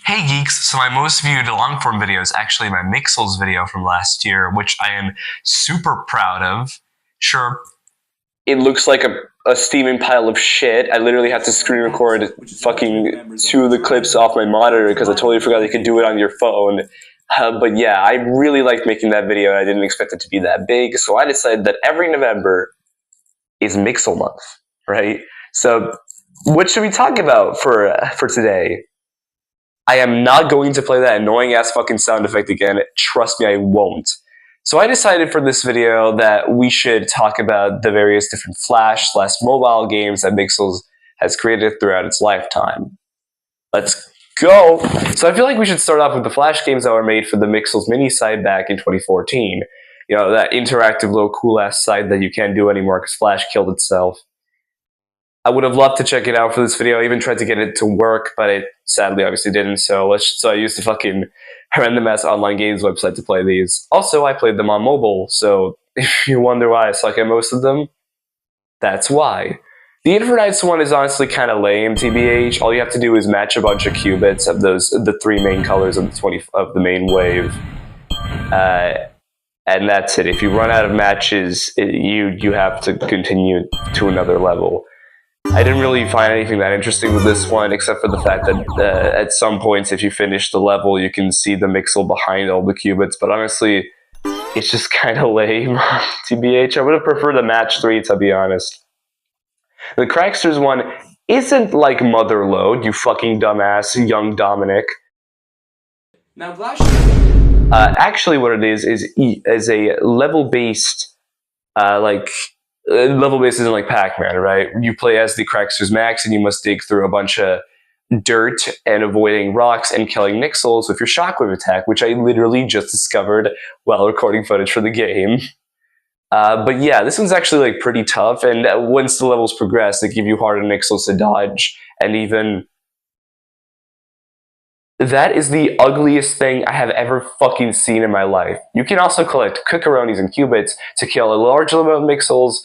Hey geeks, so my most viewed long form video is actually my mixels video from last year, which I am super proud of. Sure, it looks like a steaming pile of shit. I literally had to screen record fucking two of the clips off my monitor because I totally forgot you could do it on your phone. But yeah, I really liked making that video and I didn't expect it to be that big. So I decided that every November is Mixel Month, right? So what should we talk about for today? I am not going to play that annoying ass fucking sound effect again. Trust me, I won't. So I decided for this video that we should talk about the various different Flash/mobile games that Mixels has created throughout its lifetime. Let's go! So I feel like we should start off with the Flash games that were made for the Mixels mini site back in 2014. You know, that interactive little cool ass site that you can't do anymore because Flash killed itself. I would have loved to check it out for this video. I even tried to get it to work, but it sadly obviously didn't. So I used the fucking random ass online games website to play these. Also, I played them on mobile. So if you wonder why I suck at most of them, that's why. The Infernites one is honestly kind of lame, TBH. All you have to do is match a bunch of qubits of the three main colors of the main wave, and that's it. If you run out of matches, you have to continue to another level. I didn't really find anything that interesting with this one, except for the fact that at some points, if you finish the level, you can see the mixel behind all the qubits. But honestly, it's just kind of lame, TBH. I would have preferred a match 3, to be honest. The Cracksters one isn't like Motherload, you fucking dumbass, young Dominic. Now, Flash. Actually, what it is a level-based, level-based isn't like Pac-Man, right? You play as the Cracksters Max, and you must dig through a bunch of dirt and avoiding rocks and killing Nixels with your shockwave attack, which I literally just discovered while recording footage for the game. But yeah, this one's actually like pretty tough, and once the levels progress, they give you harder Nixels to dodge, and even... That is the ugliest thing I have ever fucking seen in my life. You can also collect Cookeronis and Qubits to kill a large number of Nixels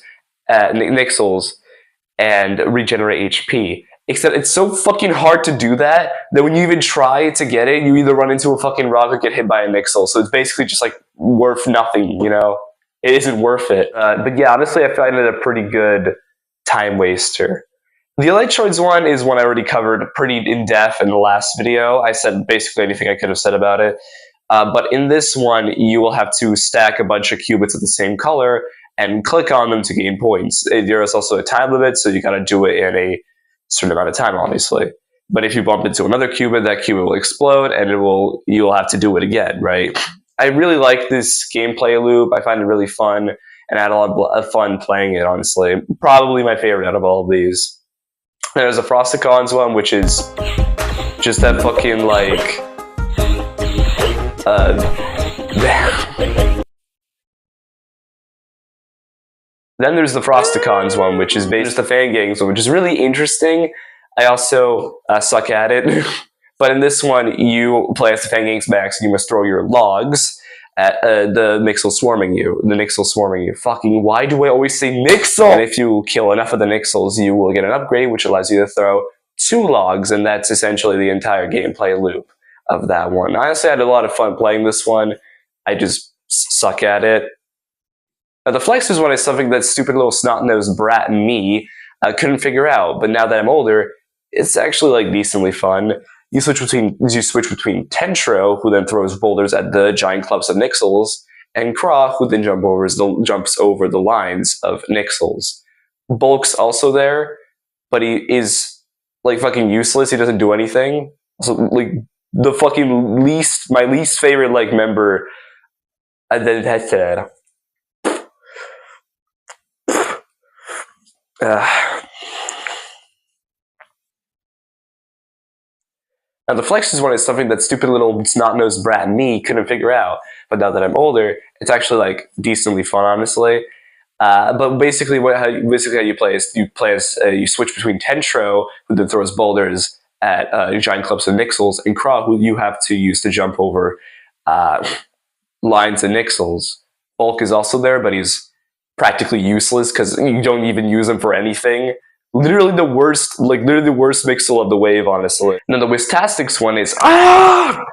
and regenerate HP. Except it's so fucking hard to do that when you even try to get it, you either run into a fucking rock or get hit by a Nixel. So it's basically just like worth nothing, you know? It isn't worth it. But yeah, honestly, I find it a pretty good time waster. The Electroids one is one I already covered pretty in-depth in the last video. I said basically anything I could have said about it. But in this one, you will have to stack a bunch of qubits of the same color and click on them to gain points. There is also a time limit, so you gotta do it in a certain amount of time, obviously. But if you bump into another qubit, that qubit will explode, and you'll have to do it again, right? I really like this gameplay loop. I find it really fun, and I had a lot of fun playing it, honestly. Probably my favorite out of all of these. There's a Frosticons one, which is just that fucking, like... Then there's the Frosticons one, which is based on the fan games one, which is really interesting. I also suck at it. But in this one, you play as the Fan Gangs Max, and you must throw your logs at the Mixel swarming you. The Nixel swarming you. Fucking, why do I always say Nixel? And if you kill enough of the Nixels, you will get an upgrade, which allows you to throw 2 logs, and that's essentially the entire gameplay loop of that one. Honestly, I had a lot of fun playing this one. I just suck at it. Now, the Flexers one is something that stupid little snot-nosed brat me couldn't figure out, but now that I'm older, it's actually like decently fun. You switch between Tentro, who then throws boulders at the giant clumps of Nixels, and Craw, who then jumps over the lines of Nixels. Bulk's also there, but he is like fucking useless. He doesn't do anything. So like the fucking my least favorite like member. Now, the Flexes one is something that stupid little snot-nosed brat me couldn't figure out. But now that I'm older, it's actually like decently fun, honestly. But basically, how you play is you switch between Tentro, who then throws boulders at giant clumps of Nixels, and Craw, who you have to use to jump over lines of Nixels. Bulk is also there, but he's practically useless because you don't even use him for anything. Literally the worst, literally the worst mixel of the wave, honestly. And then the Wistastics one is ah.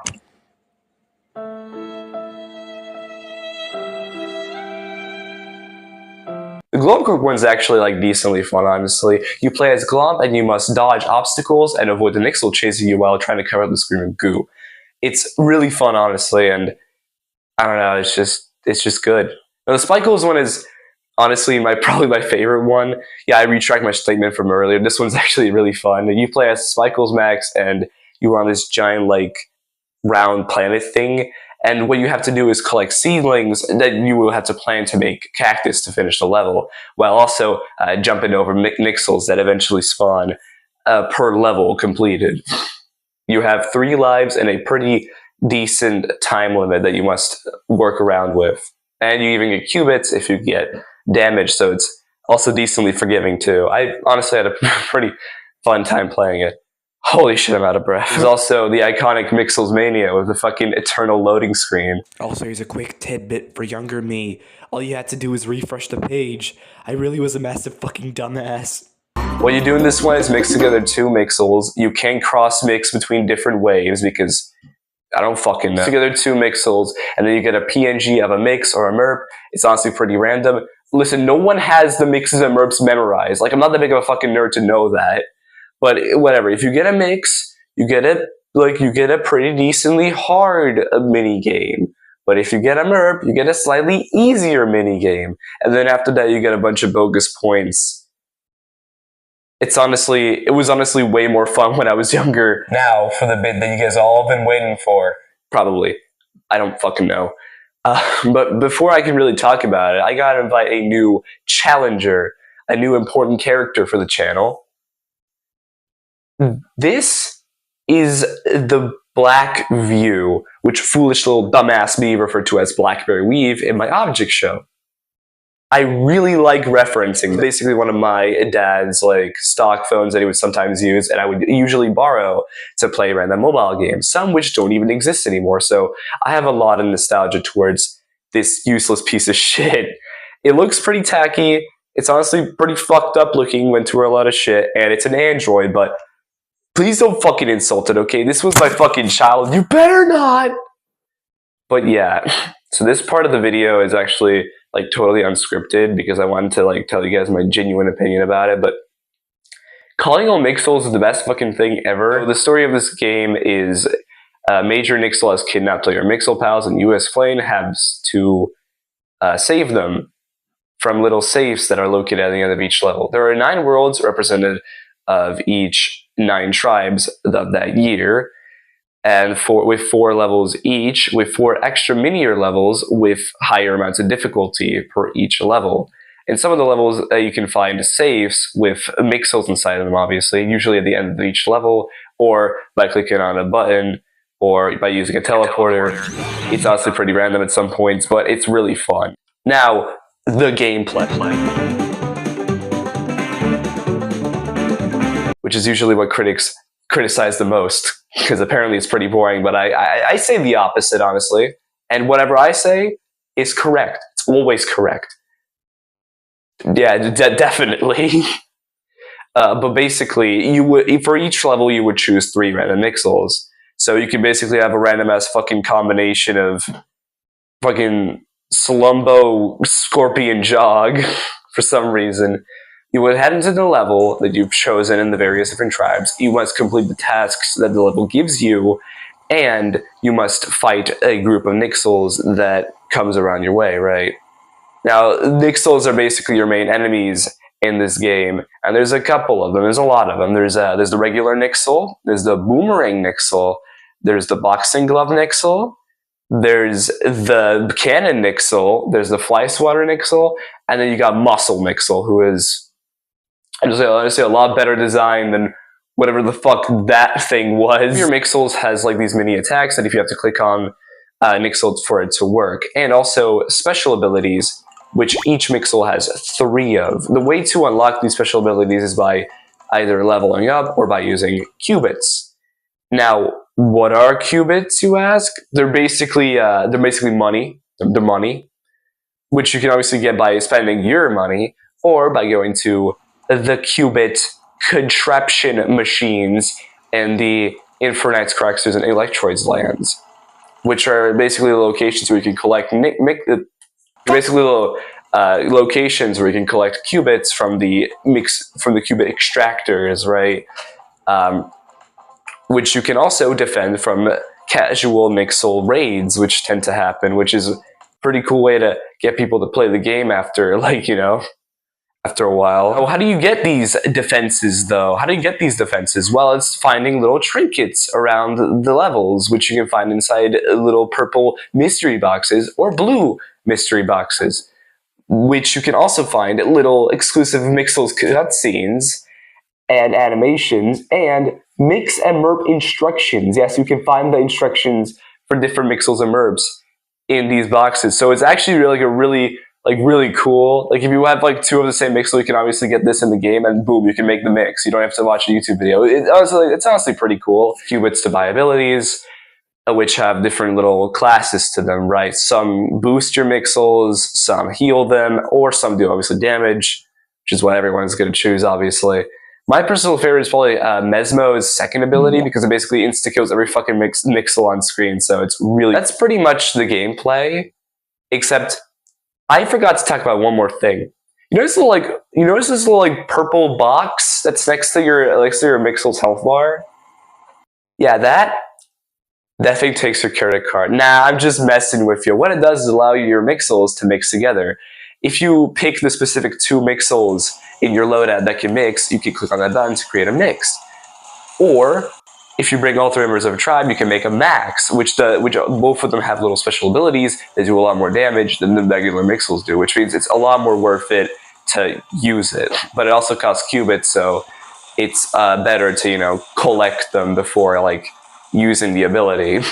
The Glomcorp one's actually like decently fun, honestly. You play as Glomp and you must dodge obstacles and avoid the Nixel chasing you while trying to cover up the screen of goo. It's really fun, honestly, and I don't know, it's just good. Now, the Spikles one is honestly probably my favorite one. Yeah, I retract my statement from earlier. This one's actually really fun. You play as Spikles Max and you are on this giant like round planet thing. And what you have to do is collect seedlings that you will have to plant to make cactus to finish the level, while also jumping over mixels that eventually spawn per level completed. You have 3 lives and a pretty decent time limit that you must work around with. And you even get qubits if you get damage, so it's also decently forgiving too. I honestly had a pretty fun time playing it. Holy shit, I'm out of breath. There's also the iconic Mixels Mania with the fucking eternal loading screen. Also, here's a quick tidbit for younger me. All you had to do was refresh the page. I really was a massive fucking dumbass. What you do in this one is mix together 2 Mixels. You can cross mix between different waves because I don't fucking know. Together 2 Mixels, and then you get a PNG of a mix or a merp. It's honestly pretty random. Listen, no one has the mixes and merps memorized. Like, I'm not that big of a fucking nerd to know that. But whatever, if you get a mix, you get a pretty decently hard mini game. But if you get a merp, you get a slightly easier mini game. And then after that, you get a bunch of bogus points. It was honestly way more fun when I was younger. Now, for the bit that you guys all have been waiting for. Probably. I don't fucking know. But before I can really talk about it, I gotta invite a new challenger, a new important character for the channel. This is the Black View, which foolish little dumbass me referred to as Blackberry Weave in my object show. I really like referencing. Basically one of my dad's like stock phones that he would sometimes use and I would usually borrow to play random mobile games, some which don't even exist anymore. So I have a lot of nostalgia towards this useless piece of shit. It looks pretty tacky. It's honestly pretty fucked up looking, went through a lot of shit, and it's an Android, but please don't fucking insult it, okay? This was my fucking child. You better not! But yeah, so this part of the video is actually like totally unscripted because I wanted to like tell you guys my genuine opinion about it, but calling all Mixels is the best fucking thing ever. The story of this game is Major Nixel has kidnapped all your Mixel pals and US Flame has to save them from little safes that are located at the end of each level. There are 9 worlds represented of each 9 tribes of that year, and with 4 levels each, with 4 extra minier levels with higher amounts of difficulty per each level. In some of the levels, you can find safes with mixels inside of them, obviously, usually at the end of each level, or by clicking on a button, or by using a teleporter. It's honestly pretty random at some points, but it's really fun. Now, the gameplay. Which is usually what critics criticize the most, because apparently it's pretty boring, but I say the opposite, honestly. And whatever I say is correct. It's always correct. Yeah, definitely. But basically, for each level, you would choose 3 random Mixels. So you can basically have a random-ass fucking combination of fucking Slumbo Scorpion Jog for some reason. You would head into the level that you've chosen in the various different tribes. You must complete the tasks that the level gives you, and you must fight a group of Nixels that comes around your way, right? Now, Nixels are basically your main enemies in this game, and there's a couple of them. There's a lot of them. There's the regular Nixel, there's the Boomerang Nixel, there's the Boxing Glove Nixel, there's the Cannon Nixel, there's the Fly Swatter Nixel, and then you got Muscle Nixel, who is honestly a lot better design than whatever the fuck that thing was. Your Mixels has like these mini attacks that if you have to click on Nixel for it to work, and also special abilities, which each Mixel has 3 of. The way to unlock these special abilities is by either leveling up or by using qubits. Now, what are qubits, you ask? They're basically money. They're money, which you can obviously get by spending your money or by going to the qubit contraption machines and the Infernites, Craxters, and Electroids lands, which are basically locations where you can collect basically little locations where you can collect qubits from the qubit extractors, right? Which you can also defend from casual mixel raids, which tend to happen, which is a pretty cool way to get people to play the game after, after a while. Oh, how do you get these defenses, though? How do you get these defenses? Well, it's finding little trinkets around the levels, which you can find inside little purple mystery boxes or blue mystery boxes, which you can also find little exclusive Mixels cutscenes and animations and mix and merp instructions. Yes, you can find the instructions for different Mixels and merps in these boxes. So it's actually really cool. Like if you have like two of the same mixel, you can obviously get this in the game, and boom, you can make the mix. You don't have to watch a YouTube video. It's honestly pretty cool. Qubits to buy abilities, which have different little classes to them, right? Some boost your mixels, some heal them, or some do obviously damage, which is what everyone's going to choose, obviously. My personal favorite is probably Mesmo's second ability, because it basically insta-kills every fucking mixel on screen. So that's pretty much the gameplay, except I forgot to talk about one more thing. You notice this little purple box that's next to your Mixel's health bar? Yeah, that thing takes your credit card. Nah, I'm just messing with you. What it does is allow your Mixels to mix together. If you pick the specific two Mixels in your loadout that can mix, you can click on that button to create a mix. Or if you bring all three members of a tribe, you can make a max, which both of them have little special abilities that do a lot more damage than the regular Mixels do, which means it's a lot more worth it to use it. But it also costs qubits, so it's better to collect them before using the ability.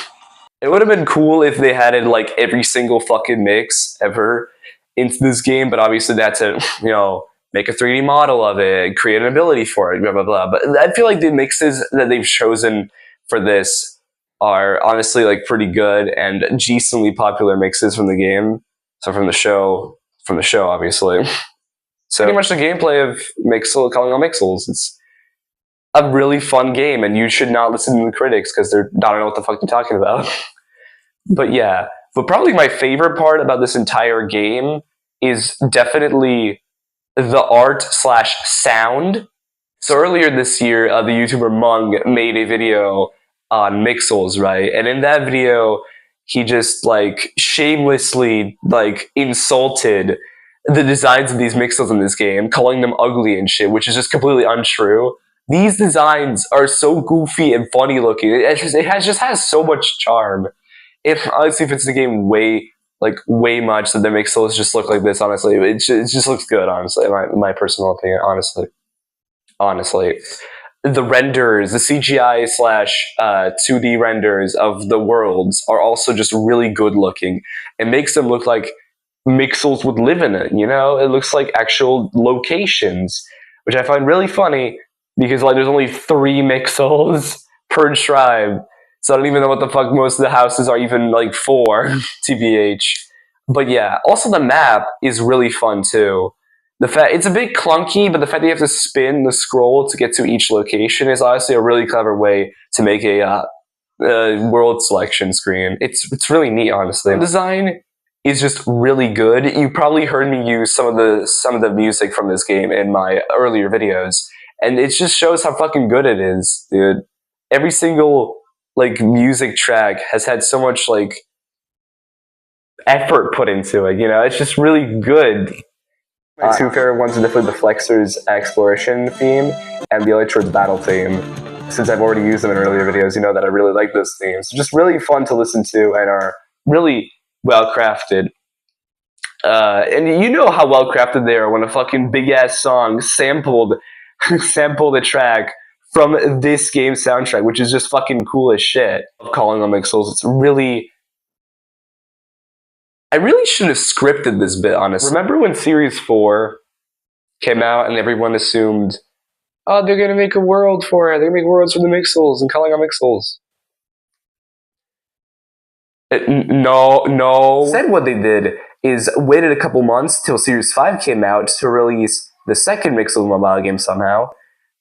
It would have been cool if they had every single fucking mix ever into this game, but obviously that's to make a 3D model of it, create an ability for it, blah, blah, blah. But I feel like the mixes that they've chosen for this are honestly pretty good and decently popular mixes from the game. So from the show, obviously. So pretty much the gameplay of calling on Mixels. It's a really fun game, and you should not listen to the critics because I don't know what the fuck they're talking about. But yeah, but probably my favorite part about this entire game is definitely the art/sound. So earlier this year, the YouTuber Mung made a video on Mixels, right? And in that video, he just shamelessly insulted the designs of these Mixels in this game, calling them ugly and shit, which is just completely untrue. These designs are so goofy and funny looking. It just has so much charm. It honestly fits the game way much that the Mixels just look like this. Honestly, it just looks good. Honestly, in my personal opinion, honestly, the renders, the CGI/2D renders of the worlds are also just really good looking. It makes them look like Mixels would live in it. It looks like actual locations, which I find really funny because there's only 3 Mixels per tribe. So I don't even know what the fuck most of the houses are even for, TBH. But yeah, also the map is really fun too. It's a bit clunky, but the fact that you have to spin the scroll to get to each location is honestly a really clever way to make a world selection screen. It's really neat, honestly. The design is just really good. You probably heard me use some of the music from this game in my earlier videos, and it just shows how fucking good it is, dude. Every single music track has had so much effort put into it. It's just really good. My 2 favorite ones are definitely the Flexor's Exploration theme and the Electrode's Battle theme. Since I've already used them in earlier videos, you know that I really like those themes. Just really fun to listen to and are really well crafted. And you know how well crafted they are when a fucking big ass song sampled a track from this game's soundtrack, which is just fucking cool as shit. Calling on Mixels, I really should have scripted this bit, honestly. Remember when Series 4 came out and everyone assumed, oh, they're gonna make a world for it. They're gonna make worlds for the Mixels and calling on Mixels. No. Instead, what they did is waited a couple months till Series 5 came out to release the second Mixels mobile game somehow,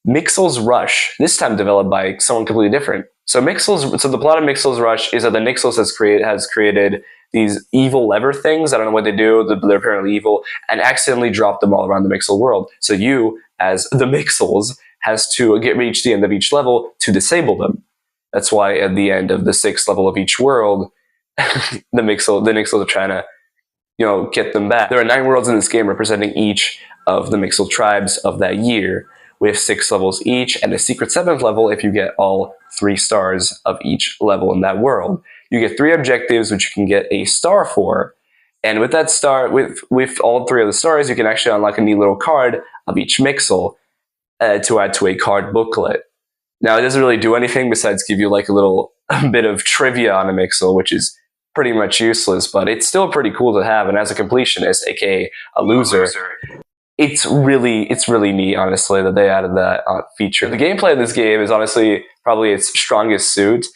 Mixels Rush, this time developed by someone completely different. So the plot of Mixels Rush is that the Nixels has created these evil lever things. I don't know what they do, but they're apparently evil, and accidentally dropped them all around the Mixel world. So you, as the Mixels, has to reach the end of each level to disable them. That's why at the end of the 6th level of each world, the Mixels are trying to, get them back. There are 9 worlds in this game representing each of the Mixel tribes of that year, with 6 levels each, and a secret 7th level if you get all 3 stars of each level in that world. You get 3 objectives, which you can get a star for, and with that star, with all 3 of the stars, you can actually unlock a neat little card of each Mixel to add to a card booklet. Now, it doesn't really do anything besides give you like a bit of trivia on a Mixel, which is pretty much useless, but it's still pretty cool to have, and as a completionist, aka a loser, it's really neat, honestly, that they added that feature. The gameplay of this game is honestly probably its strongest suit.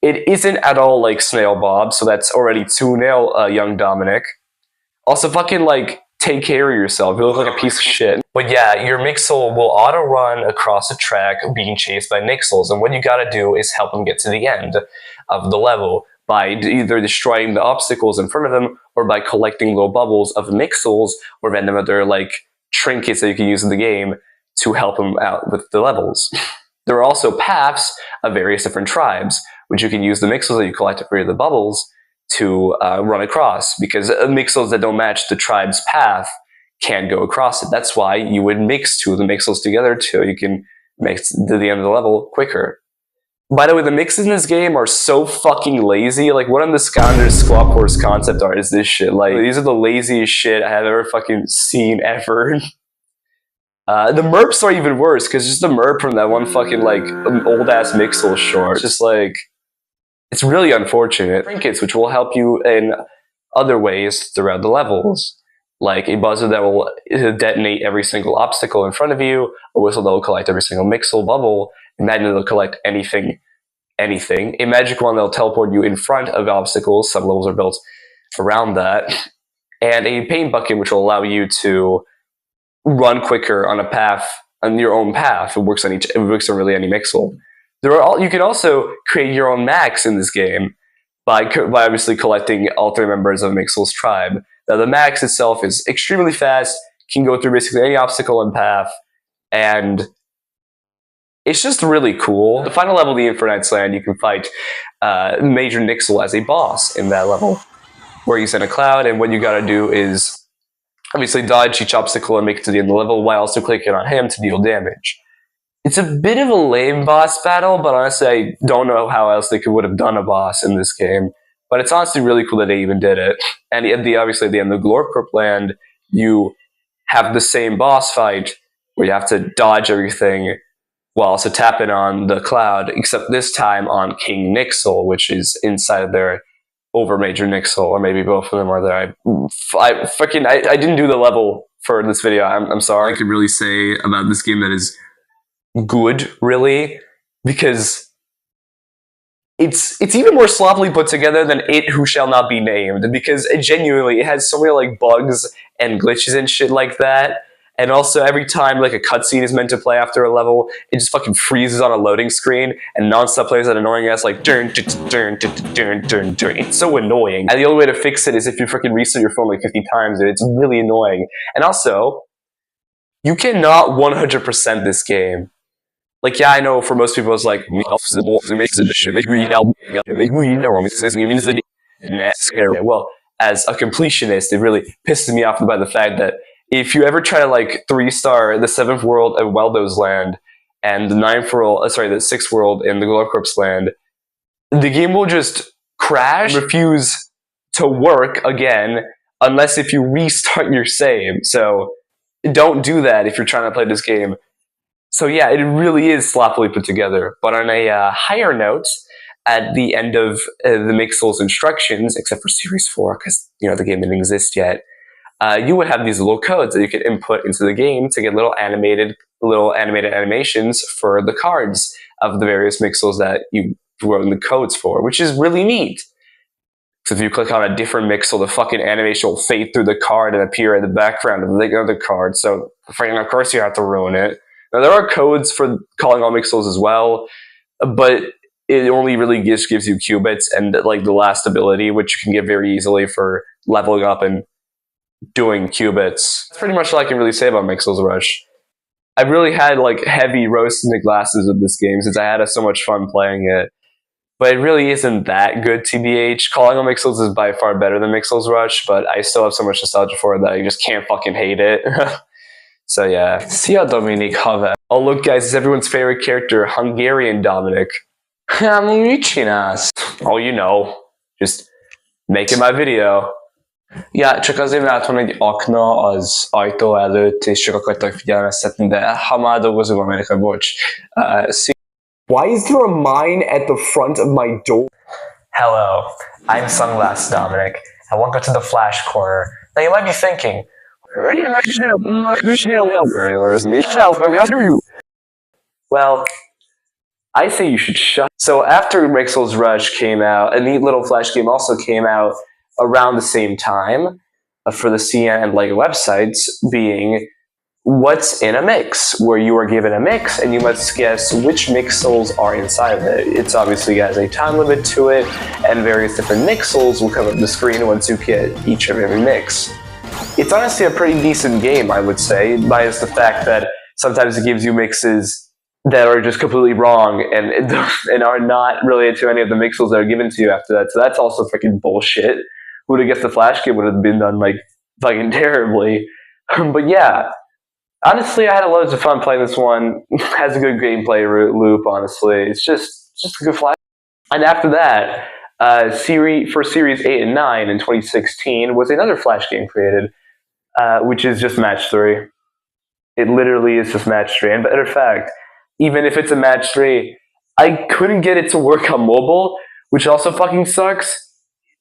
It isn't at all like Snail Bob, so that's already 2-0, young Dominic. Also, fucking take care of yourself. You look like a piece of shit. But yeah, your Mixel will auto-run across a track being chased by Nixels, and what you gotta do is help them get to the end of the level by either destroying the obstacles in front of them or by collecting little bubbles of Mixels or random other trinkets that you can use in the game to help them out with the levels. There are also paths of various different tribes, which you can use the Mixels that you collect to create the bubbles to run across, because Mixels that don't match the tribe's path can't go across it. That's why you would mix 2 of the Mixels together so you can make to the end of the level quicker. By the way, the mixes in this game are so fucking lazy. What on the Scounders Squawk Horse concept art is this shit? These are the laziest shit I have ever fucking seen ever. The merps are even worse, because just the merp from that one fucking old-ass Mixel short. It's just it's really unfortunate. Trinkets, which will help you in other ways throughout the levels, like a buzzer that will detonate every single obstacle in front of you, a whistle that will collect every single Mixel bubble, a magnet that will collect anything, a magic wand that will teleport you in front of obstacles, some levels are built around that, and a paint bucket which will allow you to run quicker on a path, on your own path. It works on really any Mixel. You can also create your own max in this game by obviously collecting all 3 members of Mixel's tribe. Now, the max itself is extremely fast, can go through basically any obstacle and path, and it's just really cool. The final level of the Infernight's Land, you can fight Major Nixel as a boss in that level, where he's in a cloud, and what you gotta do is obviously dodge each obstacle and make it to the end of the level while also clicking on him to deal damage. It's a bit of a lame boss battle, but honestly, I don't know how else they would have done a boss in this game. But it's honestly really cool that they even did it. And obviously, at the end of Glorcorp Land, you have the same boss fight where you have to dodge everything while also tapping on the cloud, except this time on King Nixel, which is inside of there over Major Nixel, or maybe both of them are there. I didn't do the level for this video. I'm sorry. I could really say about this game that is good, really, because it's even more sloppily put together than It Who Shall Not Be Named, because it has so many bugs and glitches and shit like that. And also, every time a cutscene is meant to play after a level, it just fucking freezes on a loading screen and nonstop plays that annoying ass dun. It's so annoying. And the only way to fix it is if you freaking restart your phone 50 times, and it's really annoying. And also, you cannot 100% this game. Yeah, I know for most people it's well, as a completionist, it really pisses me off by the fact that if you ever try to 3-star the 7th world of Weldo's Land and the 6th world in the Glorcorp's Land, the game will just crash, refuse to work again, unless if you restart your save. So don't do that if you're trying to play this game. So yeah, it really is sloppily put together. But on a higher note, at the end of the Mixel's instructions, except for Series 4, because the game didn't exist yet, you would have these little codes that you could input into the game to get little animated animations for the cards of the various Mixels that you wrote in the codes for, which is really neat. So if you click on a different mixel, the fucking animation will fade through the card and appear in the background of the other card. So, of course, you have to ruin it. Now, there are codes for calling all mixels as well, but it only really just gives you qubits and like the last ability, which you can get very easily for leveling up and doing qubits. That's pretty much all I can really say about Mixels Rush. I really had like heavy roasting the glasses of this game since I had so much fun playing it. But it really isn't that good, TBH. Calling on Mixels is by far better than Mixels Rush, but I still have so much nostalgia for it that I just can't fucking hate it. So yeah. Szia Dominik, haver. Oh look guys, it's everyone's favorite character, Hungarian Dominic. Mit csinálsz? Oh, you know, just making my video. Ja, csak azért, mert van egy akna az ajtó előtt, és csak akartak figyelmeztetni, de ha már dolgozom Amerika, bocs. Why is there a mine at the front of my door? Hello, I'm Sunglass Dominic, and welcome to the Flash Corner. Now you might be thinking, well, I say you should shut. So after Mixels Rush came out, a neat little Flash game also came out around the same time for the CN and LEGO websites, being What's in a Mix, where you are given a mix and you must guess which mixels are inside of it. It's obviously has a time limit to it, and various different mixels will come up the screen once you get each of every mix. It's honestly a pretty decent game, I would say, minus the fact that sometimes it gives you mixes that are just completely wrong and are not related to any of the mixels that are given to you after that. So that's also freaking bullshit. Who'd have guessed the Flash game would have been done like fucking terribly? But yeah, honestly, I had loads of fun playing this one. Has a good gameplay loop. Honestly, it's just a good Flash. And after that, for Series 8 and 9 in 2016 was another Flash game created, which is just Match 3. It literally is just Match 3. And matter of fact, even if it's a Match 3, I couldn't get it to work on mobile, which also fucking sucks.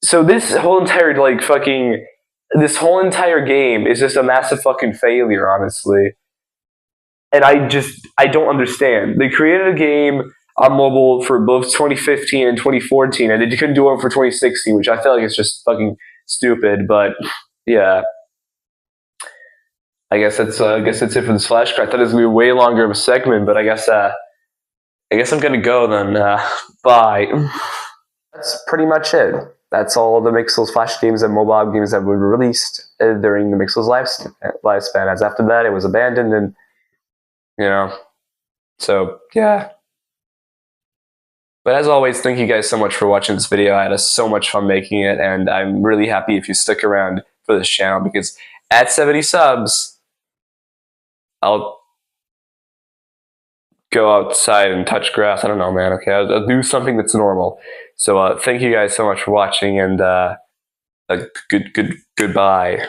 So this whole entire game is just a massive fucking failure, honestly. And I don't understand. They created a game on mobile for both 2015 and 2014, and they couldn't do it for 2016, which I feel like is just fucking stupid. But yeah, I guess that's it for this Flash Card. I thought it was gonna be way longer of a segment, but I guess I'm gonna go then. Bye. That's pretty much it. That's all the Mixels Flash games and mobile games that were released during the Mixels lifespan. As after that, it was abandoned, and so yeah. But as always, thank you guys so much for watching this video. I had so much fun making it, and I'm really happy if you stick around for this channel, because at 70 subs, I'll go outside and touch grass. I don't know, man. Okay, I'll do something that's normal. So thank you guys so much for watching, and goodbye.